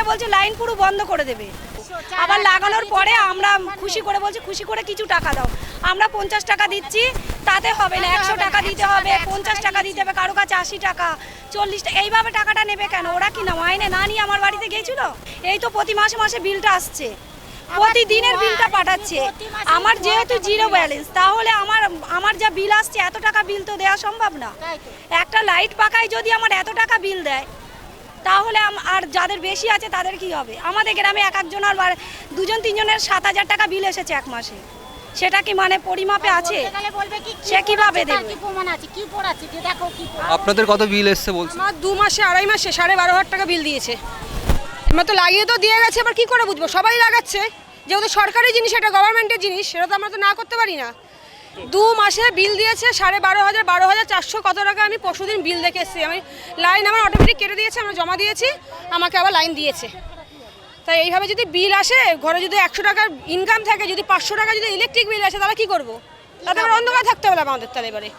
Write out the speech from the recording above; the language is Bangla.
বলছে লাইন পুরো বন্ধ করে দেবে, আবার লাগানোর পরে আমরা খুশি করে বলছি খুশি করে কিছু টাকা দাও। আমরা 50 টাকা দিচ্ছি, তাতে হবে না, 100 টাকা দিতে হবে, 50 টাকা দিতে হবে, কারো কাছে 80 টাকা, 40 টাকা, এইভাবে টাকাটা নেবে কেন? ওরা কি না মাইনে না নিয়ে আমার বাড়িতে গিয়েছিল? এই তো প্রতি মাসে মাসে বিলটা আসছে, প্রতিদিনের বিলটা পাঠাচ্ছে। আমার যেহেতু জিরো ব্যালেন্স, তাহলে আমার যা বিল আসছে এত টাকা বিল তো দেওয়া সম্ভব না। একটা লাইট পাকায় যদি আমার এত টাকা বিল দেয়, তাহলে আর যাদের বেশি আছে তাদের কি হবে? আমাদের গ্রামে এক একজনের 2-3 জনের 7,000 টাকা বিল এসেছে এক মাসে। সেটা কি মানে পরিমাপে আছে? সে কিভাবে দেবে? আপনাদের কত বিল এসছে বলছেন? আমার 2 মাসে 2.5 মাসে 12,500 টাকা বিল দিয়েছে। আমরা তো লাগিয়ে তো দিয়ে গেছে, এবার কি করে বুঝবো? সবাই লাগাচ্ছে, যেহেতু সরকারি জিনিস, এটা গভর্নমেন্টের জিনিস, সেটা তো আমরা তো না করতে পারি না। 2 মাসে বিল দিয়েছে 12,500, 12,400 কত টাকা। আমি পরশুদিন বিল দেখে এসেছি, আমি লাইন আমার অটোমেটিক কেটে দিয়েছে, আমরা জমা দিয়েছি, আমাকে আবার লাইন দিয়েছে। তাই এইভাবে যদি বিল আসে, ঘরে যদি 100 টাকার ইনকাম থাকে, যদি 500 টাকা যদি ইলেকট্রিক বিল আসে, তাহলে কি করবো? তাহলে আবার অন্ধকার থাকতে হবে আমাদের, তাহলে এবারে